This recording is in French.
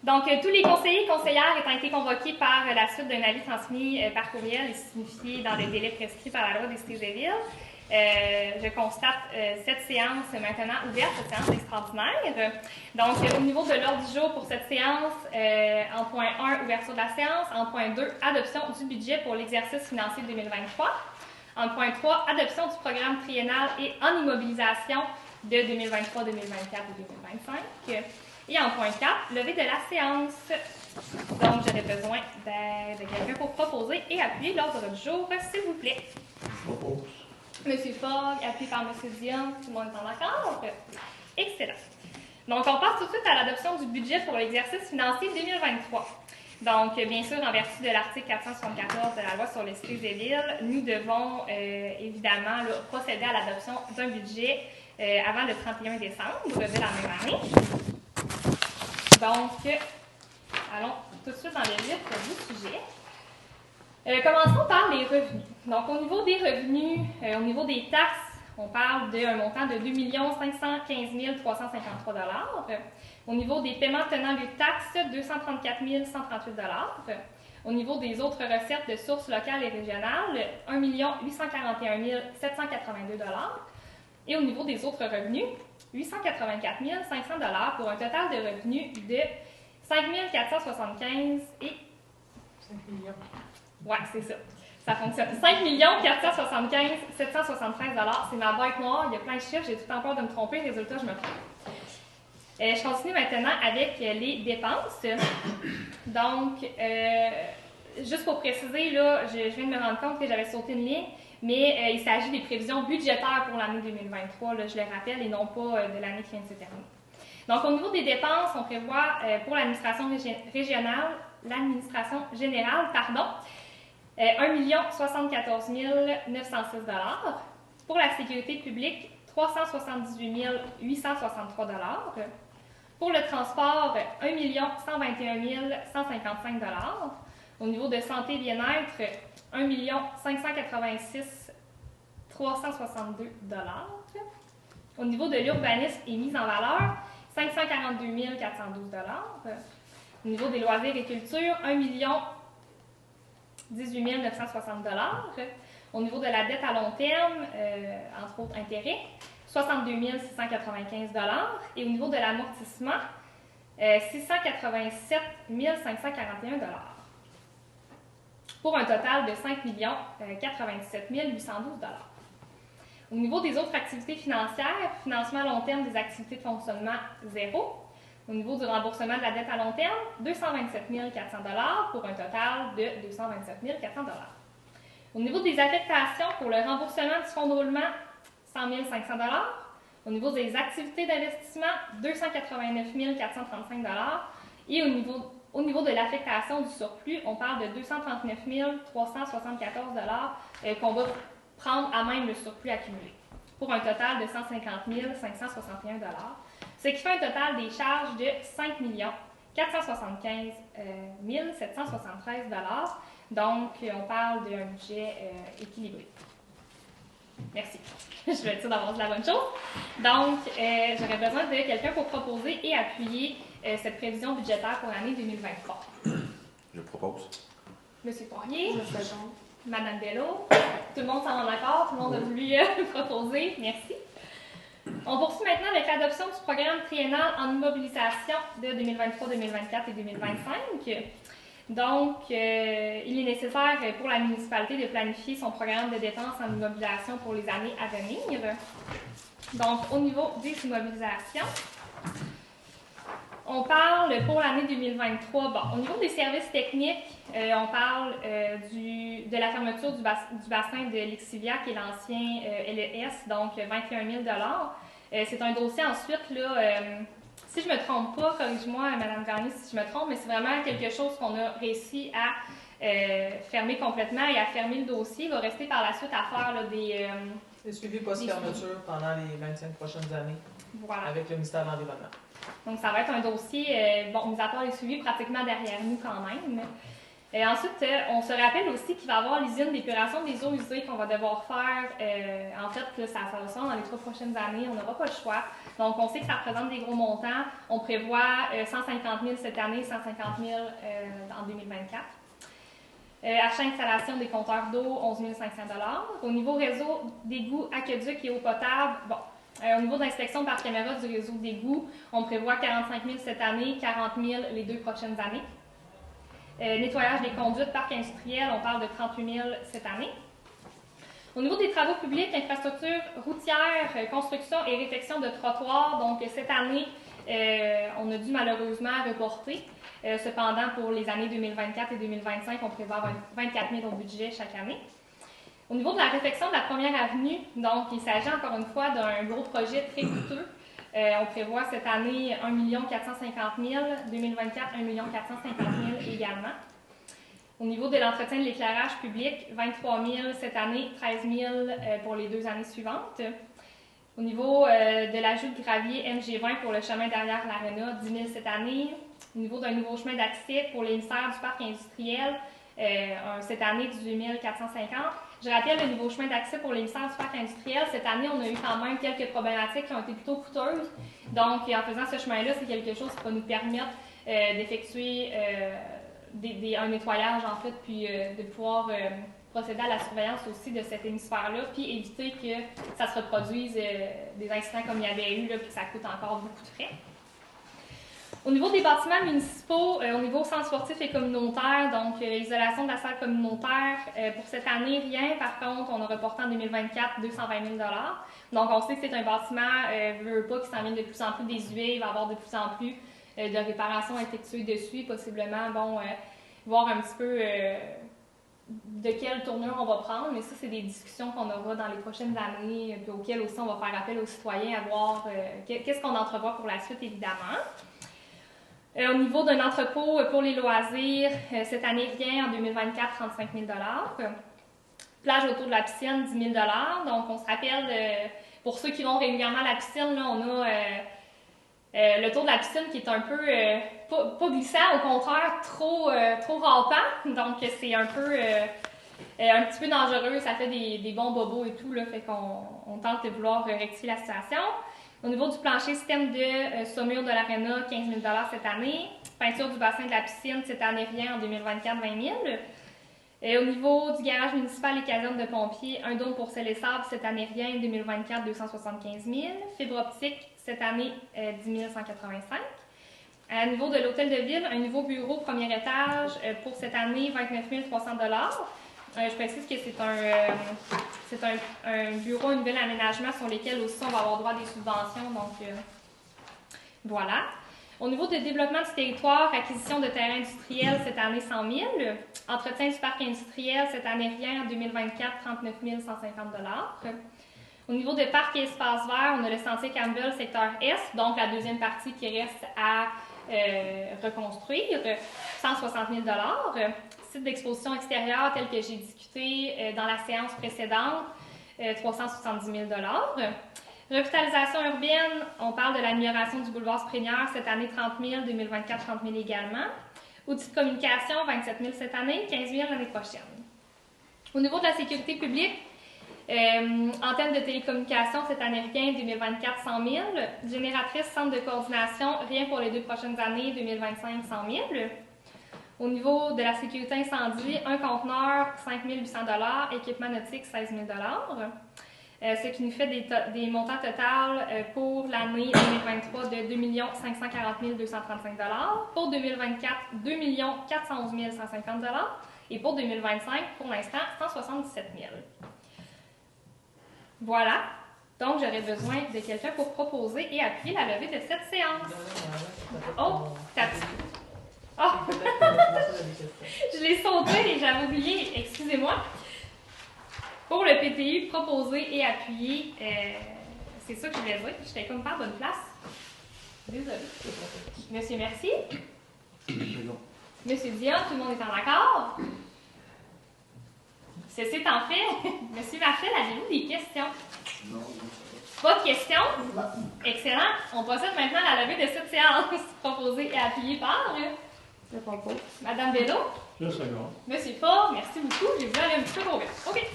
Donc, tous les conseillers et conseillères étant été convoqués par la suite d'un avis transmis par courriel et signifié dans les délais prescrits par la loi des Cités et Villes, je constate cette séance maintenant ouverte, cette séance extraordinaire. Donc, au niveau de l'ordre du jour pour cette séance, en point 1, ouverture de la séance. En point 2, adoption du budget pour l'exercice financier 2023. En point 3, adoption du programme triennal et en immobilisation de 2023, 2024 et 2025. Et en point 4, levée de la séance. Donc, j'aurais besoin de quelqu'un pour proposer et appuyer l'ordre du jour, s'il vous plaît. Je propose. Monsieur Fogg, appuyé par Monsieur Dion, tout le monde est en accord? Excellent. Donc, on passe tout de suite à l'adoption du budget pour l'exercice financier 2023. Donc, bien sûr, en vertu de l'article 474 de la loi sur les cités et villes, nous devons évidemment procéder à l'adoption d'un budget avant le 31 décembre de la même année. Donc, allons tout de suite dans le vif du sujet. Commençons par les revenus. Donc, au niveau des revenus, au niveau des taxes, on parle d'un montant de 2 515 353 $. Au niveau des paiements tenant lieu de taxes, 234 138 $. Au niveau des autres recettes de sources locales et régionales, 1 841 782 $. Et au niveau des autres revenus, 884 500 $ pour un total de revenus de 5 475 et... 5 millions. Ouais, c'est ça. Ça fonctionne. 5 475 773 $. C'est ma boîte noire. Il y a plein de chiffres. J'ai tout le temps peur de me tromper. Résultat, je me trompe. Je continue maintenant avec les dépenses. Donc, juste pour préciser, là, je viens de me rendre compte que j'avais sauté une ligne, mais il s'agit des prévisions budgétaires pour l'année 2023, là, je le rappelle, et non pas de l'année qui vient de se terminer. Donc, au niveau des dépenses, on prévoit pour l'administration régionale, l'administration générale, 1 074 906 $. Pour la sécurité publique, 378 863 $. Pour le transport, 1 121 155 $. Au niveau de santé et bien-être, 1 586 362 $. Au niveau de l'urbanisme et mise en valeur, 542 412 $. Au niveau des loisirs et culture, 1 18 960 $. Au niveau de la dette à long terme, entre autres intérêts, 62 695 $. Et au niveau de l'amortissement, 687 541 $. Pour un total de 5 097 812 $. Au niveau des autres activités financières, financement à long terme des activités de fonctionnement, 0. Au niveau du remboursement de la dette à long terme, 227 400 $ pour un total de 227 400 $. Au niveau des affectations pour le remboursement du fonds de roulement, 100 500 $. Au niveau des activités d'investissement, 289 435 $. Et au niveau de l'affectation du surplus, on parle de 239 374 $ qu'on va prendre à même le surplus accumulé, pour un total de 150 561 $. Ce qui fait un total des charges de 5 475 773 $. Donc, on parle d'un budget équilibré. Merci. Je vais être sûre d'avoir dit la bonne chose. Donc, j'aurais besoin de quelqu'un pour proposer et appuyer cette prévision budgétaire pour l'année 2023. Je propose. Monsieur Poirier, Je second. Madame Bello, tout le monde s'en rend d'accord, tout le monde a voulu proposer. Merci. On poursuit maintenant avec l'adoption du programme triennal en immobilisation de 2023, 2024 et 2025. Donc, il est nécessaire pour la municipalité de planifier son programme de dépenses en immobilisation pour les années à venir. Donc, au niveau des immobilisations, on parle pour l'année 2023, au niveau des services techniques, on parle de la fermeture du bassin de Lixivia, qui est l'ancien LES, donc 21 000 $. C'est un dossier ensuite, là, si je ne me trompe pas, corrige-moi, Mme Garnier, si je me trompe, mais c'est vraiment quelque chose qu'on a réussi à fermer complètement et à fermer le dossier. Il va rester par la suite à faire là, des suivi post-fermeture pendant les 25 prochaines années, voilà, avec le ministère de l'Environnement. Donc, ça va être un dossier, mis à part les suivis, pratiquement derrière nous quand même. Ensuite, on se rappelle aussi qu'il va y avoir l'usine d'épuration des eaux usées qu'on va devoir faire. En fait, là, ça va se faire dans les 3 prochaines années. On n'aura pas le choix. Donc, on sait que ça représente des gros montants. On prévoit 150 000 cette année, 150 000 en 2024. Achat installation des compteurs d'eau, 11 500 $. Au niveau réseau d'égouts, aqueducs et eau potable, bon, au niveau d'inspection par caméra du réseau d'égouts, on prévoit 45 000 cette année, 40 000 les 2 prochaines années. Nettoyage des conduites, parc industriel, on parle de 38 000 cette année. Au niveau des travaux publics, infrastructures routières, construction et réfection de trottoirs, donc cette année, on a dû malheureusement reporter. Cependant, pour les années 2024 et 2025, on prévoit 24 000 au budget chaque année. Au niveau de la réfection de la première avenue, donc il s'agit encore une fois d'un gros projet très coûteux. On prévoit cette année 1 450 000, 2024 1 450 000 également. Au niveau de l'entretien de l'éclairage public, 23 000 cette année, 13 000 pour les 2 années suivantes. Au niveau de l'ajout de gravier MG20 pour le chemin derrière l'Arena, 10 000 cette année. Au niveau d'un nouveau chemin d'accès pour l'émissaire du parc industriel, cette année, 18 450. Je rappelle le nouveau chemin d'accès pour l'émissaire du parc industriel. Cette année, on a eu quand même quelques problématiques qui ont été plutôt coûteuses. Donc, en faisant ce chemin-là, c'est quelque chose qui va nous permettre d'effectuer un nettoyage, en fait, puis de pouvoir procéder à la surveillance aussi de cet hémisphère-là, puis éviter que ça se reproduise des incidents comme il y avait eu, là, puis que ça coûte encore beaucoup de frais. Au niveau des bâtiments municipaux, au niveau centre sportif et communautaire, donc isolation de la salle communautaire, pour cette année, rien. Par contre, on a reporté en 2024 220 000 $. Donc, on sait que c'est un bâtiment, veut pas, qui s'en vient de plus en plus désuet. Il va y avoir de plus en plus de réparations effectuées dessus, possiblement, bon, voir un petit peu de quelle tournure on va prendre. Mais ça, c'est des discussions qu'on aura dans les prochaines années, puis auxquelles aussi on va faire appel aux citoyens à voir qu'est-ce qu'on entrevoit pour la suite, évidemment. Au niveau d'un entrepôt pour les loisirs, cette année, rien. En 2024, 35 000 $. Plage autour de la piscine, 10 000 $. Donc, on se rappelle, pour ceux qui vont régulièrement à la piscine, là, on a le tour de la piscine qui est un peu, pas glissant, au contraire, trop rampant. Donc, c'est un petit peu dangereux. Ça fait des bons bobos et tout, là, fait qu'on tente de vouloir rectifier la situation. Au niveau du plancher, système de saumure de l'Arena, 15 000 $ cette année. Peinture du bassin de la piscine, cette année, rien. En 2024, 20 000 $. Et au niveau du garage municipal et caserne de pompiers, un dôme pour sel et sable, cette année, rien. En 2024, 275 000 $. Fibre optique, cette année, 10 185 $. Au niveau de l'hôtel de ville, un nouveau bureau premier étage, pour cette année, 29 300 $. Je précise que c'est un bureau, un nouvel aménagement sur lesquels aussi on va avoir droit à des subventions. Donc, voilà. Au niveau de développement du territoire, acquisition de terrains industriels, cette année, 100 000 $. Entretien du parc industriel, cette année, rien. En 2024, 39 150 $. Au niveau de parc et espaces verts, on a le sentier Campbell, secteur Est, donc la deuxième partie qui reste à reconstruire, 160 000 $. Site d'exposition extérieure tel que j'ai discuté dans la séance précédente, 370 000 $. Revitalisation urbaine, on parle de l'amélioration du boulevard Sprenière, cette année 30 000, 2024 30 000 également. Outils de communication, 27 000 cette année, 15 000 l'année prochaine. Au niveau de la sécurité publique, antenne de télécommunication, cette année rien, 2024 100 000. Génératrice, centre de coordination, rien pour les 2 prochaines années, 2025 100 000. Au niveau de la sécurité incendie, un conteneur, 5 800 $, équipement nautique, 16 000 $. Ce qui nous fait des montants total pour l'année 2023 de 2 540 235 $. Pour 2024, 2 411 150 $. Et pour 2025, pour l'instant, 177 000 $. Voilà. Donc, j'aurais besoin de quelqu'un pour proposer et appuyer la levée de cette séance. Oh, t'as dit. Oh! Je l'ai sauté et j'avais oublié, excusez-moi. Pour le PTU, proposer et appuyer, c'est ça que je voulais dire. J'étais comme pas à bonne place. Désolée. Monsieur, merci. Monsieur Dion, tout le monde est en accord? Ceci étant fait, Monsieur Marchel, avez-vous des questions? Non. Pas de questions? Excellent. On procède maintenant à la levée de cette séance proposée et appuyée par... Madame Bello? Je seconde. Monsieur Paul, merci beaucoup. J'ai voulu aller un petit peu trop vite. OK.